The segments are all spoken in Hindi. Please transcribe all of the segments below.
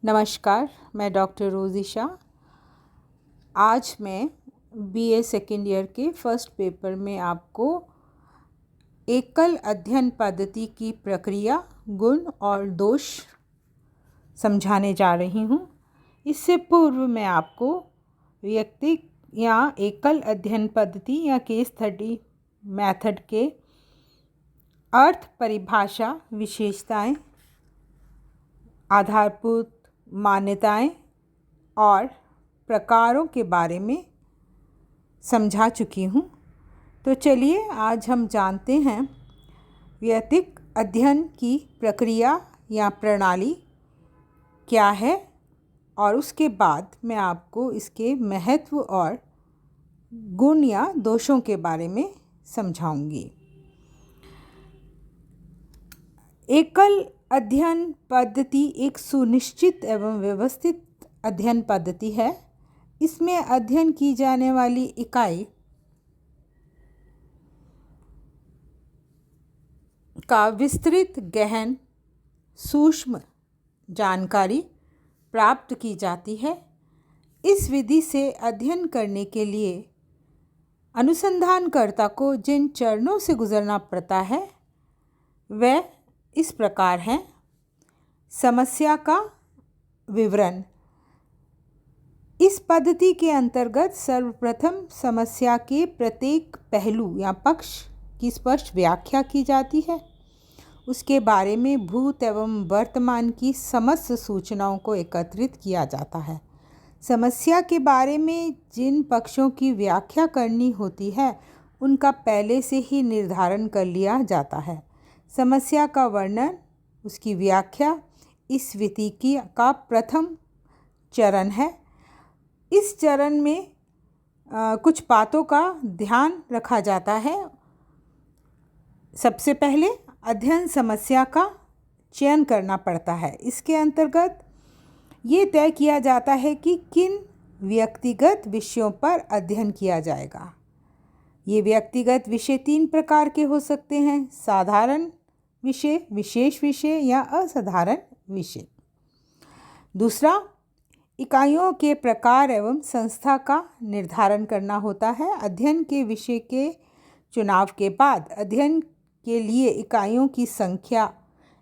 नमस्कार, मैं डॉक्टर रोज़िशा। आज मैं बीए सेकेंड ईयर के फर्स्ट पेपर में आपको एकल अध्ययन पद्धति की प्रक्रिया, गुण और दोष समझाने जा रही हूँ। इससे पूर्व मैं आपको व्यक्ति या एकल अध्ययन पद्धति या केस स्टडी मेथड के अर्थ, परिभाषा, विशेषताएं, आधारभूत मान्यताएं और प्रकारों के बारे में समझा चुकी हूँ। तो चलिए आज हम जानते हैं व्यक्तिक अध्ययन की प्रक्रिया या प्रणाली क्या है और उसके बाद मैं आपको इसके महत्व और गुण या दोषों के बारे में समझाऊंगी। एकल अध्ययन पद्धति एक सुनिश्चित एवं व्यवस्थित अध्ययन पद्धति है। इसमें अध्ययन की जाने वाली इकाई का विस्तृत, गहन, सूक्ष्म जानकारी प्राप्त की जाती है। इस विधि से अध्ययन करने के लिए अनुसंधानकर्ता को जिन चरणों से गुजरना पड़ता है वह इस प्रकार हैं। समस्या का विवरण। इस पद्धति के अंतर्गत सर्वप्रथम समस्या के प्रत्येक पहलू या पक्ष की स्पष्ट व्याख्या की जाती है। उसके बारे में भूत एवं वर्तमान की समस्त सूचनाओं को एकत्रित किया जाता है। समस्या के बारे में जिन पक्षों की व्याख्या करनी होती है उनका पहले से ही निर्धारण कर लिया जाता है। समस्या का वर्णन, उसकी व्याख्या इस विधि का प्रथम चरण है। इस चरण में कुछ बातों का ध्यान रखा जाता है। सबसे पहले अध्ययन समस्या का चयन करना पड़ता है। इसके अंतर्गत ये तय किया जाता है कि किन व्यक्तिगत विषयों पर अध्ययन किया जाएगा। ये व्यक्तिगत विषय 3 प्रकार के हो सकते हैं: साधारण विषय, विशेष विषय या असाधारण विषय। दूसरा, इकाइयों के प्रकार एवं संस्था का निर्धारण करना होता है। अध्ययन के विषय के चुनाव के बाद अध्ययन के लिए इकाइयों की संख्या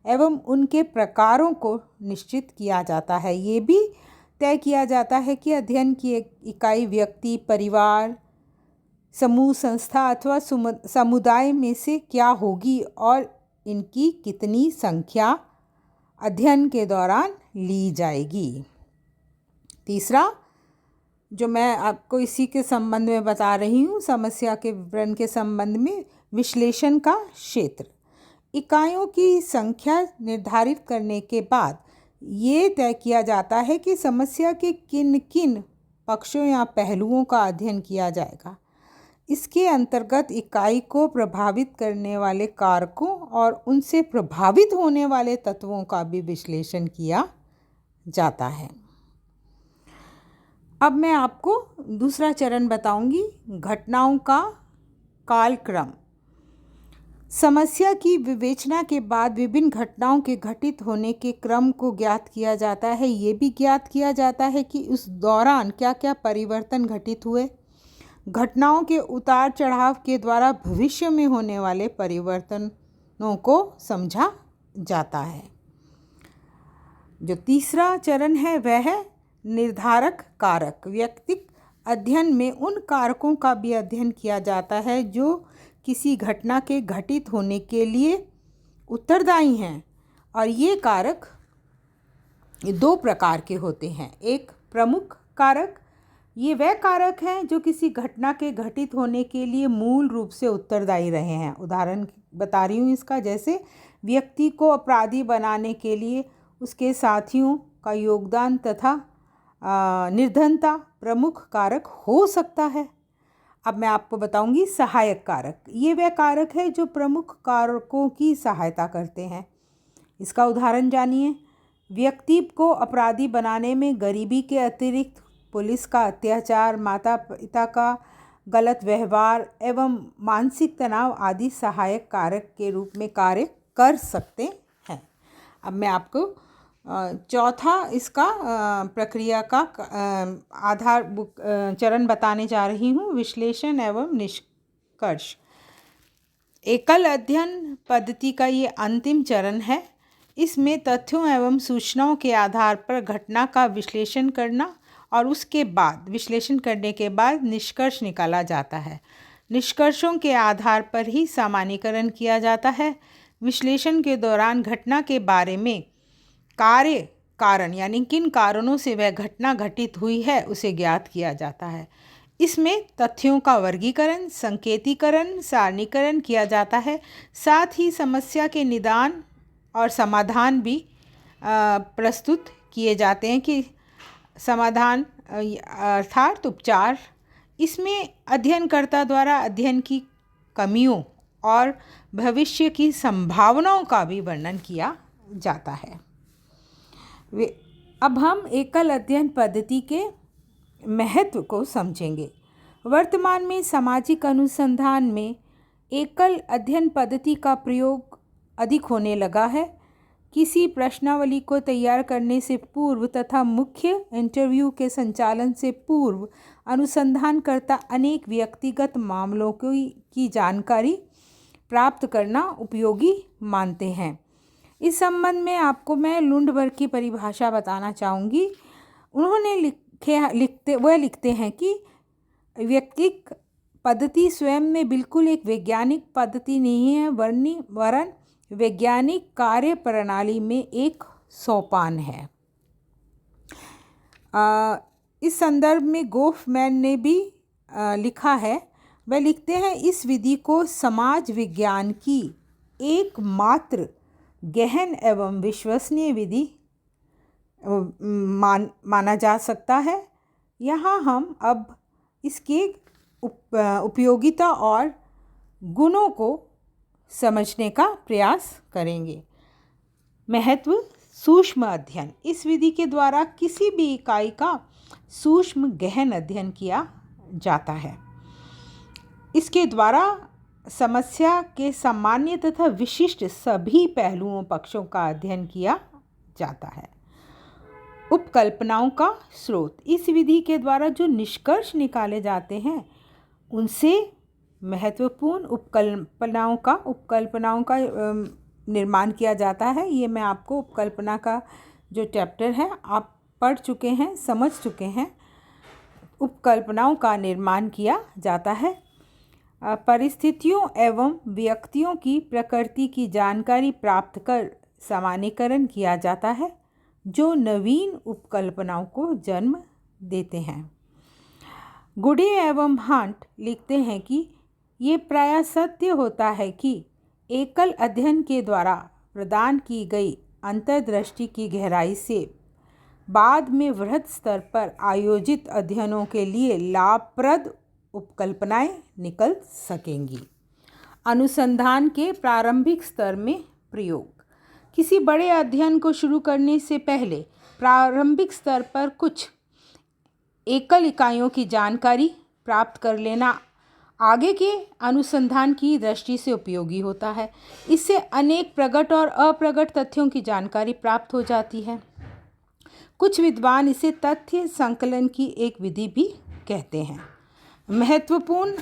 एवं उनके प्रकारों को निश्चित किया जाता है। ये भी तय किया जाता है कि अध्ययन की इकाई व्यक्ति, परिवार, समूह, संस्था अथवा समुदाय में से क्या होगी और इनकी कितनी संख्या अध्ययन के दौरान ली जाएगी। तीसरा, जो मैं आपको इसी के संबंध में बता रही हूँ, समस्या के विवरण के संबंध में, विश्लेषण का क्षेत्र। इकाइयों की संख्या निर्धारित करने के बाद ये तय किया जाता है कि समस्या के किन किन पक्षों या पहलुओं का अध्ययन किया जाएगा। इसके अंतर्गत इकाई को प्रभावित करने वाले कारकों और उनसे प्रभावित होने वाले तत्वों का भी विश्लेषण किया जाता है। अब मैं आपको दूसरा चरण बताऊंगी, घटनाओं का कालक्रम। समस्या की विवेचना के बाद विभिन्न घटनाओं के घटित होने के क्रम को ज्ञात किया जाता है। ये भी ज्ञात किया जाता है कि उस दौरान क्या क्या परिवर्तन घटित हुए। घटनाओं के उतार चढ़ाव के द्वारा भविष्य में होने वाले परिवर्तनों को समझा जाता है। जो तीसरा चरण है वह है निर्धारक कारक। व्यक्तिक अध्ययन में उन कारकों का भी अध्ययन किया जाता है जो किसी घटना के घटित होने के लिए उत्तरदायी हैं, और ये कारक 2 प्रकार के होते हैं। एक, प्रमुख कारक। ये वह कारक हैं जो किसी घटना के घटित होने के लिए मूल रूप से उत्तरदायी रहे हैं। उदाहरण बता रही हूँ इसका, जैसे व्यक्ति को अपराधी बनाने के लिए उसके साथियों का योगदान तथा निर्धनता प्रमुख कारक हो सकता है। अब मैं आपको बताऊंगी सहायक कारक। ये वह कारक है जो प्रमुख कारकों की सहायता करते हैं। इसका उदाहरण जानिए। व्यक्ति को अपराधी बनाने में गरीबी के अतिरिक्त पुलिस का अत्याचार, माता पिता का गलत व्यवहार एवं मानसिक तनाव आदि सहायक कारक के रूप में कार्य कर सकते हैं। अब मैं आपको चौथा इसका प्रक्रिया का आधार चरण बताने जा रही हूँ, विश्लेषण एवं निष्कर्ष। एकल अध्ययन पद्धति का ये अंतिम चरण है। इसमें तथ्यों एवं सूचनाओं के आधार पर घटना का विश्लेषण करना और उसके बाद विश्लेषण करने के बाद निष्कर्ष निकाला जाता है। निष्कर्षों के आधार पर ही सामान्यीकरण किया जाता है। विश्लेषण के दौरान घटना के बारे में कारण यानी किन कारणों से वह घटना घटित हुई है उसे ज्ञात किया जाता है। इसमें तथ्यों का वर्गीकरण, संकेतीकरण, सारणीकरण किया जाता है। साथ ही समस्या के निदान और समाधान भी प्रस्तुत किए जाते हैं कि समाधान अर्थात उपचार। इसमें अध्ययनकर्ता द्वारा अध्ययन की कमियों और भविष्य की संभावनाओं का भी वर्णन किया जाता है। अब हम एकल अध्ययन पद्धति के महत्व को समझेंगे। वर्तमान में सामाजिक अनुसंधान में एकल अध्ययन पद्धति का प्रयोग अधिक होने लगा है। किसी प्रश्नावली को तैयार करने से पूर्व तथा मुख्य इंटरव्यू के संचालन से पूर्व अनुसंधानकर्ता अनेक व्यक्तिगत मामलों की जानकारी प्राप्त करना उपयोगी मानते हैं। इस संबंध में आपको मैं लुंडबर्ग की परिभाषा बताना चाहूँगी। उन्होंने लिखते हैं कि व्यक्तिक पद्धति स्वयं में बिल्कुल एक वैज्ञानिक पद्धति नहीं है, वरन वैज्ञानिक कार्य प्रणाली में एक सोपान है। इस संदर्भ में गोफमैन ने भी लिखा है। वह लिखते हैं, इस विधि को समाज विज्ञान की एकमात्र गहन एवं विश्वसनीय विधि माना जा सकता है। यहाँ हम अब इसके उपयोगिता और गुणों को समझने का प्रयास करेंगे। महत्व, सूक्ष्म अध्ययन। इस विधि के द्वारा किसी भी इकाई का सूक्ष्म गहन अध्ययन किया जाता है। इसके द्वारा समस्या के सामान्य तथा विशिष्ट सभी पहलुओं पक्षों का अध्ययन किया जाता है। उपकल्पनाओं का स्रोत। इस विधि के द्वारा जो निष्कर्ष निकाले जाते हैं उनसे महत्वपूर्ण उपकल्पनाओं का निर्माण किया जाता है। ये मैं आपको उपकल्पना का जो चैप्टर है आप पढ़ चुके हैं, समझ चुके हैं। उपकल्पनाओं का निर्माण किया जाता है। परिस्थितियों एवं व्यक्तियों की प्रकृति की जानकारी प्राप्त कर सामान्यीकरण किया जाता है, जो नवीन उपकल्पनाओं को जन्म देते हैं। गुडे एवं हंट लिखते हैं कि ये प्रायः सत्य होता है कि एकल अध्ययन के द्वारा प्रदान की गई अंतर्दृष्टि की गहराई से बाद में वृहद स्तर पर आयोजित अध्ययनों के लिए लाभप्रद उपकल्पनाएं निकल सकेंगी। अनुसंधान के प्रारंभिक स्तर में प्रयोग। किसी बड़े अध्ययन को शुरू करने से पहले प्रारंभिक स्तर पर कुछ एकल इकाइयों की जानकारी प्राप्त कर लेना आगे के अनुसंधान की दृष्टि से उपयोगी होता है। इससे अनेक प्रकट और अप्रकट तथ्यों की जानकारी प्राप्त हो जाती है। कुछ विद्वान इसे तथ्य संकलन की एक विधि भी कहते हैं। महत्वपूर्ण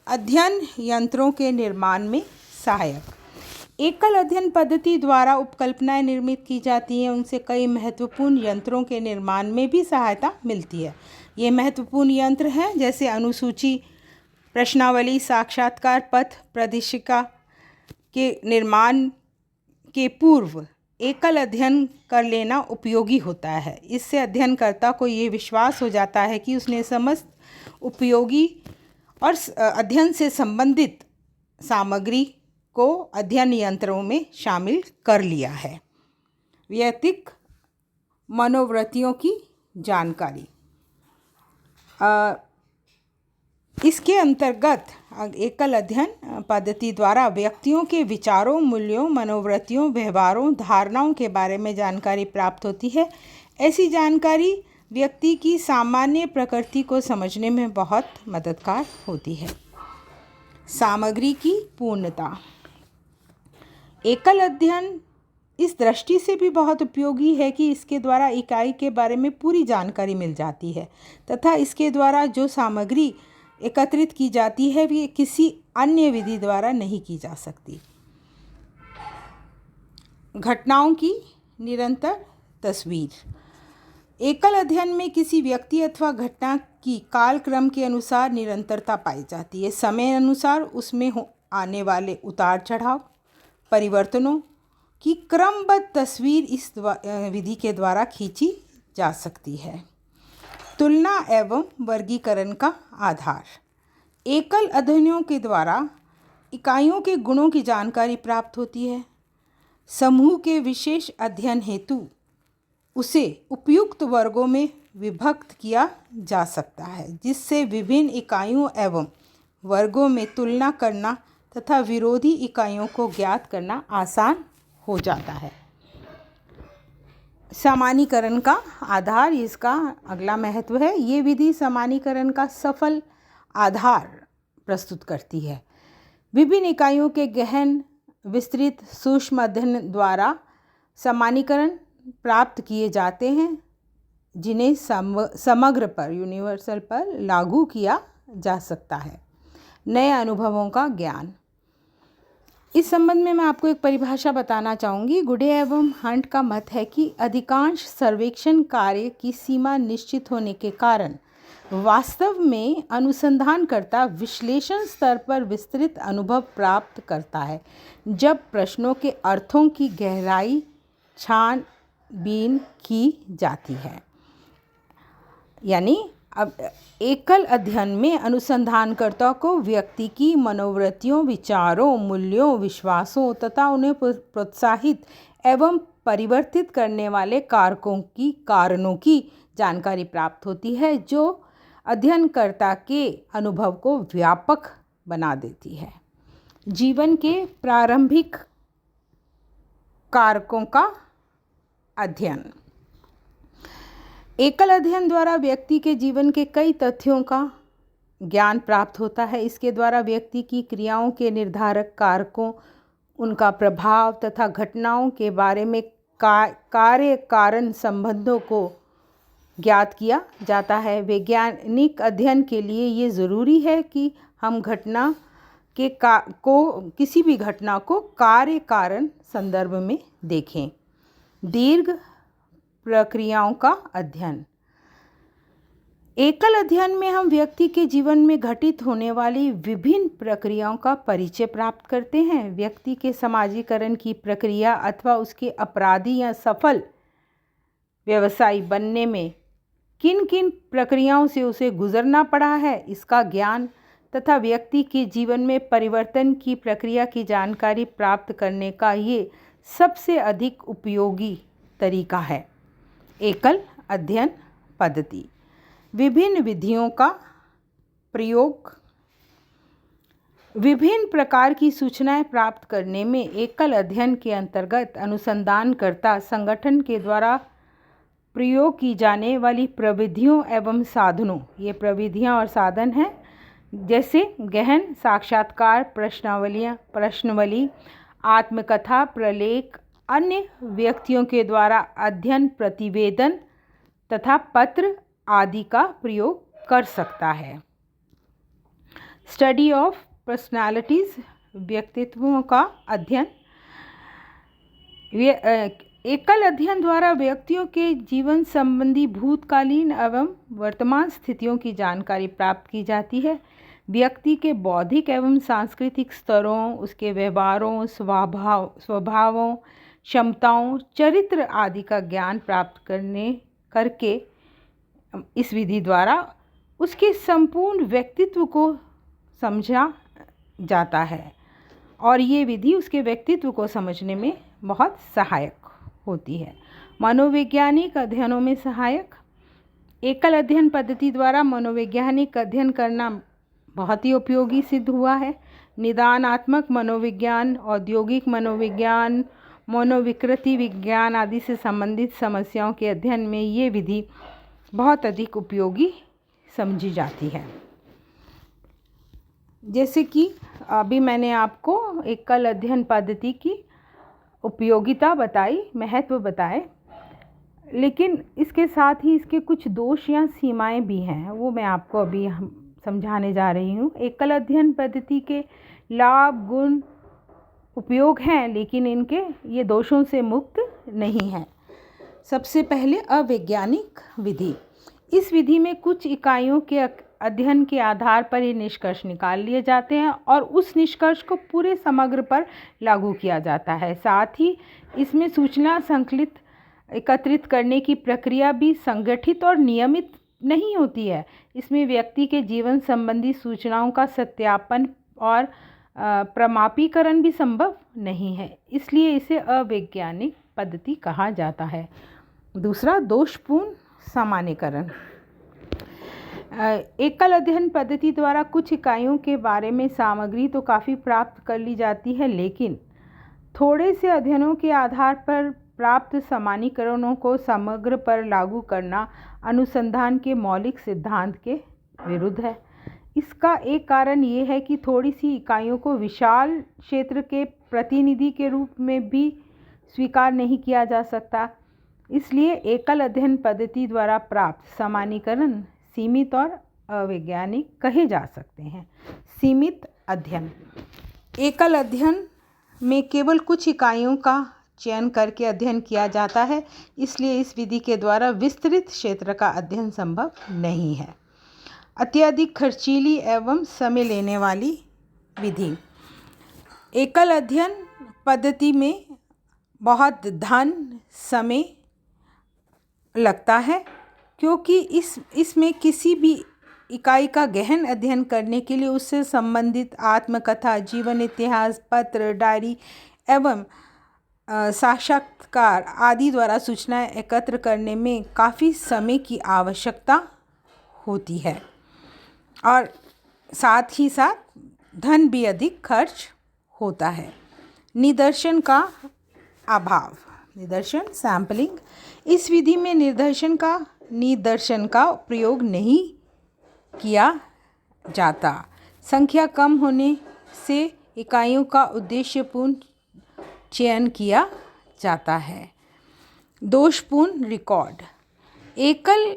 अध्ययन यंत्रों के निर्माण में सहायक। एकल अध्ययन पद्धति द्वारा उपकल्पनाएं निर्मित की जाती हैं, उनसे कई महत्वपूर्ण यंत्रों के निर्माण में भी सहायता मिलती है। ये महत्वपूर्ण यंत्र हैं जैसे अनुसूची, प्रश्नावली, साक्षात्कार पथ। प्रदिशिका के निर्माण के पूर्व एकल अध्ययन कर लेना उपयोगी होता है। इससे अध्ययनकर्ता को ये विश्वास हो जाता है कि उसने समस्त उपयोगी और अध्ययन से संबंधित सामग्री को अध्ययन यंत्रों में शामिल कर लिया है। व्यक्तिक मनोवृत्तियों की जानकारी। इसके अंतर्गत एकल अध्ययन पद्धति द्वारा व्यक्तियों के विचारों, मूल्यों, मनोवृत्तियों, व्यवहारों, धारणाओं के बारे में जानकारी प्राप्त होती है। ऐसी जानकारी व्यक्ति की सामान्य प्रकृति को समझने में बहुत मददगार होती है। सामग्री की पूर्णता। एकल अध्ययन इस दृष्टि से भी बहुत उपयोगी है कि इसके द्वारा इकाई के बारे में पूरी जानकारी मिल जाती है तथा इसके द्वारा जो सामग्री एकत्रित की जाती है वे किसी अन्य विधि द्वारा नहीं की जा सकती। घटनाओं की निरंतर तस्वीर। एकल अध्ययन में किसी व्यक्ति अथवा घटना की कालक्रम के अनुसार निरंतरता पाई जाती है। समय अनुसार उसमें आने वाले उतार चढ़ाव परिवर्तनों की क्रमबद्ध तस्वीर इस विधि के द्वारा खींची जा सकती है। तुलना एवं वर्गीकरण का आधार। एकल अध्ययनों के द्वारा इकाइयों के गुणों की जानकारी प्राप्त होती है। समूह के विशेष अध्ययन हेतु उसे उपयुक्त वर्गों में विभक्त किया जा सकता है, जिससे विभिन्न इकाइयों एवं वर्गों में तुलना करना तथा विरोधी इकाइयों को ज्ञात करना आसान हो जाता है। सामान्यीकरण का आधार इसका अगला महत्व है। ये विधि सामान्यीकरण का सफल आधार प्रस्तुत करती है। विभिन्न इकाइयों के गहन विस्तृत सूक्ष्म अध्ययन द्वारा सामान्यीकरण प्राप्त किए जाते हैं, जिन्हें समग्र पर यूनिवर्सल पर लागू किया जा सकता है। नए अनुभवों का ज्ञान। इस संबंध में मैं आपको एक परिभाषा बताना चाहूँगी। गुडे एवं हंट का मत है कि अधिकांश सर्वेक्षण कार्य की सीमा निश्चित होने के कारण वास्तव में अनुसंधानकर्ता विश्लेषण स्तर पर विस्तृत अनुभव प्राप्त करता है, जब प्रश्नों के अर्थों की गहराई छानबीन की जाती है। यानी अब एकल अध्ययन में अनुसंधानकर्ता को व्यक्ति की मनोवृत्तियों, विचारों, मूल्यों, विश्वासों तथा उन्हें प्रोत्साहित एवं परिवर्तित करने वाले कारणों की जानकारी प्राप्त होती है, जो अध्ययनकर्ता के अनुभव को व्यापक बना देती है। जीवन के प्रारंभिक कारकों का अध्ययन। एकल अध्ययन द्वारा व्यक्ति के जीवन के कई तथ्यों का ज्ञान प्राप्त होता है। इसके द्वारा व्यक्ति की क्रियाओं के निर्धारक कारकों, उनका प्रभाव तथा घटनाओं के बारे में कार्य कारण संबंधों को ज्ञात किया जाता है। वैज्ञानिक अध्ययन के लिए ये ज़रूरी है कि हम किसी भी घटना को कार्य कारण संदर्भ में देखें। दीर्घ प्रक्रियाओं का अध्ययन। एकल अध्ययन में हम व्यक्ति के जीवन में घटित होने वाली विभिन्न प्रक्रियाओं का परिचय प्राप्त करते हैं। व्यक्ति के समाजीकरण की प्रक्रिया अथवा उसके अपराधी या सफल व्यवसायी बनने में किन किन प्रक्रियाओं से उसे गुजरना पड़ा है, इसका ज्ञान तथा व्यक्ति के जीवन में परिवर्तन की प्रक्रिया की जानकारी प्राप्त करने का ये सबसे अधिक उपयोगी तरीका है। एकल अध्ययन पद्धति। विभिन्न विधियों का प्रयोग। विभिन्न प्रकार की सूचनाएं प्राप्त करने में एकल अध्ययन के अंतर्गत अनुसंधानकर्ता संगठन के द्वारा प्रयोग की जाने वाली प्रविधियों एवं साधनों, ये प्रविधियां और साधन हैं, जैसे गहन साक्षात्कार, प्रश्नावली, आत्मकथा, प्रलेख, अन्य व्यक्तियों के द्वारा अध्ययन प्रतिवेदन तथा पत्र आदि का प्रयोग कर सकता है। Study of personalities. व्यक्तित्वों का अध्ययन। एकल अध्ययन द्वारा व्यक्तियों के जीवन संबंधी भूतकालीन एवं वर्तमान स्थितियों की जानकारी प्राप्त की जाती है। व्यक्ति के बौद्धिक एवं सांस्कृतिक स्तरों, उसके व्यवहारों, स्वभावों, क्षमताओं, चरित्र आदि का ज्ञान प्राप्त करके इस विधि द्वारा उसके संपूर्ण व्यक्तित्व को समझा जाता है और ये विधि उसके व्यक्तित्व को समझने में बहुत सहायक होती है। मनोवैज्ञानिक अध्ययनों में सहायक। एकल अध्ययन पद्धति द्वारा मनोवैज्ञानिक अध्ययन करना बहुत ही उपयोगी सिद्ध हुआ है। निदानात्मक मनोविज्ञान, औद्योगिक मनोविज्ञान, मनोविकृति विज्ञान आदि से संबंधित समस्याओं के अध्ययन में ये विधि बहुत अधिक उपयोगी समझी जाती है। जैसे कि अभी मैंने आपको एकल अध्ययन पद्धति की उपयोगिता बताई, महत्व बताए, लेकिन इसके साथ ही इसके कुछ दोष या सीमाएं भी हैं, वो मैं आपको अभी समझाने जा रही हूँ। एकल अध्ययन पद्धति के लाभ, गुण, उपयोग हैं, लेकिन इनके ये दोषों से मुक्त नहीं हैं। सबसे पहले अवैज्ञानिक विधि। इस विधि में कुछ इकाइयों के अध्ययन के आधार पर ये निष्कर्ष निकाल लिए जाते हैं और उस निष्कर्ष को पूरे समग्र पर लागू किया जाता है। साथ ही इसमें सूचना संकलित एकत्रित करने की प्रक्रिया भी संगठित और नियमित नहीं होती है। इसमें व्यक्ति के जीवन संबंधी सूचनाओं का सत्यापन और प्रमापीकरण भी संभव नहीं है, इसलिए इसे अवैज्ञानिक पद्धति कहा जाता है। दूसरा, दोषपूर्ण सामान्यीकरण। एकल अध्ययन पद्धति द्वारा कुछ इकाइयों के बारे में सामग्री तो काफ़ी प्राप्त कर ली जाती है, लेकिन थोड़े से अध्ययनों के आधार पर प्राप्त सामान्यीकरणों को समग्र पर लागू करना अनुसंधान के मौलिक सिद्धांत के विरुद्ध है। इसका एक कारण ये है कि थोड़ी सी इकाइयों को विशाल क्षेत्र के प्रतिनिधि के रूप में भी स्वीकार नहीं किया जा सकता। इसलिए एकल अध्ययन पद्धति द्वारा प्राप्त सामान्यीकरण सीमित और अवैज्ञानिक कहे जा सकते हैं। सीमित अध्ययन। एकल अध्ययन में केवल कुछ इकाइयों का चयन करके अध्ययन किया जाता है, इसलिए इस विधि के द्वारा विस्तृत क्षेत्र का अध्ययन संभव नहीं है। अत्यधिक खर्चीली एवं समय लेने वाली विधि। एकल अध्ययन पद्धति में बहुत धन, समय लगता है, क्योंकि इसमें किसी भी इकाई का गहन अध्ययन करने के लिए उससे संबंधित आत्मकथा, जीवन इतिहास, पत्र, डायरी एवं साक्षात्कार आदि द्वारा सूचनाएं एकत्र करने में काफ़ी समय की आवश्यकता होती है और साथ ही साथ धन भी अधिक खर्च होता है। निदर्शन का अभाव। निदर्शन, सैम्पलिंग। इस विधि में निदर्शन का प्रयोग नहीं किया जाता। संख्या कम होने से इकाइयों का उद्देश्यपूर्ण चयन किया जाता है। दोषपूर्ण रिकॉर्ड। एकल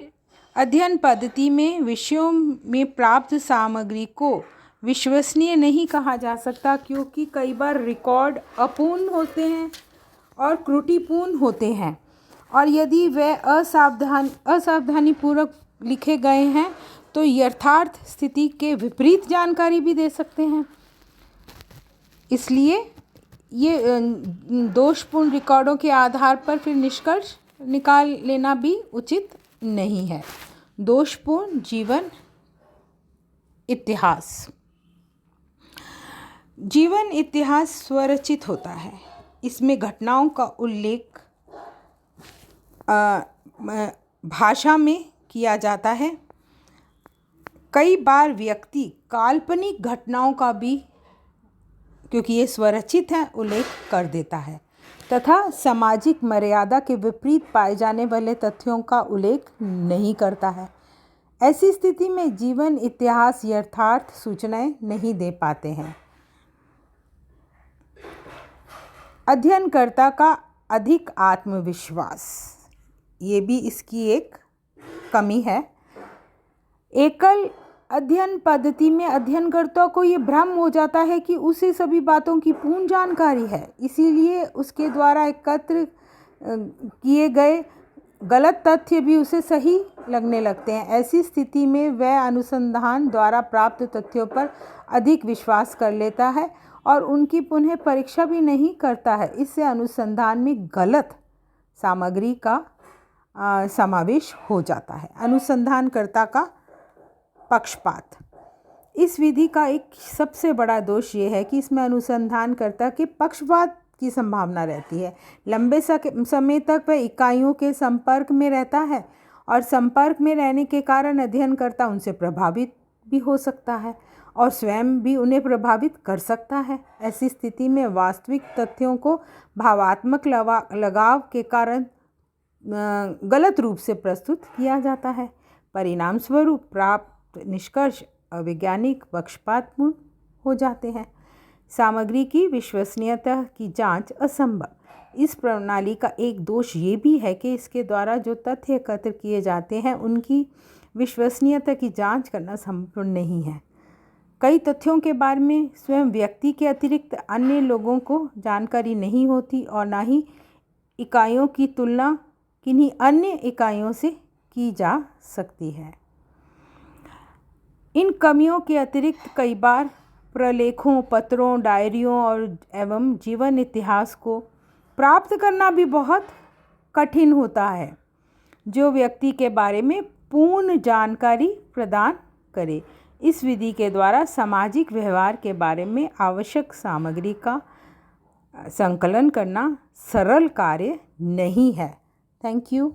अध्ययन पद्धति में विषयों में प्राप्त सामग्री को विश्वसनीय नहीं कहा जा सकता, क्योंकि कई बार रिकॉर्ड अपूर्ण होते हैं और त्रुटिपूर्ण होते हैं, और यदि वे असावधानीपूर्वक लिखे गए हैं तो यथार्थ स्थिति के विपरीत जानकारी भी दे सकते हैं। इसलिए ये दोषपूर्ण रिकॉर्डों के आधार पर फिर निष्कर्ष निकाल लेना भी उचित नहीं है। दोषपूर्ण जीवन इतिहास। जीवन इतिहास स्वरचित होता है। इसमें घटनाओं का उल्लेख भाषा में किया जाता है। कई बार व्यक्ति काल्पनिक घटनाओं का भी, क्योंकि ये स्वरचित है, उल्लेख कर देता है तथा सामाजिक मर्यादा के विपरीत पाए जाने वाले तथ्यों का उल्लेख नहीं करता है। ऐसी स्थिति में जीवन इतिहास यथार्थ सूचनाएं नहीं दे पाते हैं। अध्ययनकर्ता का अधिक आत्मविश्वास, ये भी इसकी एक कमी है। एकल अध्ययन पद्धति में अध्ययनकर्ता को ये भ्रम हो जाता है कि उसे सभी बातों की पूर्ण जानकारी है, इसीलिए उसके द्वारा एकत्र किए गए गलत तथ्य भी उसे सही लगने लगते हैं। ऐसी स्थिति में वह अनुसंधान द्वारा प्राप्त तथ्यों पर अधिक विश्वास कर लेता है और उनकी पुनः परीक्षा भी नहीं करता है। इससे अनुसंधान में गलत सामग्री का समावेश हो जाता है। अनुसंधानकर्ता का पक्षपात। इस विधि का एक सबसे बड़ा दोष ये है कि इसमें अनुसंधानकर्ता के पक्षपात की संभावना रहती है। लंबे समय तक वह इकाइयों के संपर्क में रहता है और संपर्क में रहने के कारण अध्ययनकर्ता उनसे प्रभावित भी हो सकता है और स्वयं भी उन्हें प्रभावित कर सकता है। ऐसी स्थिति में वास्तविक तथ्यों को भावात्मक लगाव के कारण गलत रूप से प्रस्तुत किया जाता है। परिणाम स्वरूप प्राप्त निष्कर्ष अवैज्ञानिक, पक्षपातपूर्ण हो जाते हैं। सामग्री की विश्वसनीयता की जांच असंभव। इस प्रणाली का एक दोष ये भी है कि इसके द्वारा जो तथ्य एकत्र किए जाते हैं उनकी विश्वसनीयता की जांच करना संपूर्ण नहीं है। कई तथ्यों के बारे में स्वयं व्यक्ति के अतिरिक्त अन्य लोगों को जानकारी नहीं होती और ना ही इकाइयों की तुलना किन्हीं अन्य इकाइयों से की जा सकती है। इन कमियों के अतिरिक्त कई बार प्रलेखों, पत्रों, डायरियों और एवं जीवन इतिहास को प्राप्त करना भी बहुत कठिन होता है जो व्यक्ति के बारे में पूर्ण जानकारी प्रदान करे। इस विधि के द्वारा सामाजिक व्यवहार के बारे में आवश्यक सामग्री का संकलन करना सरल कार्य नहीं है। Thank you.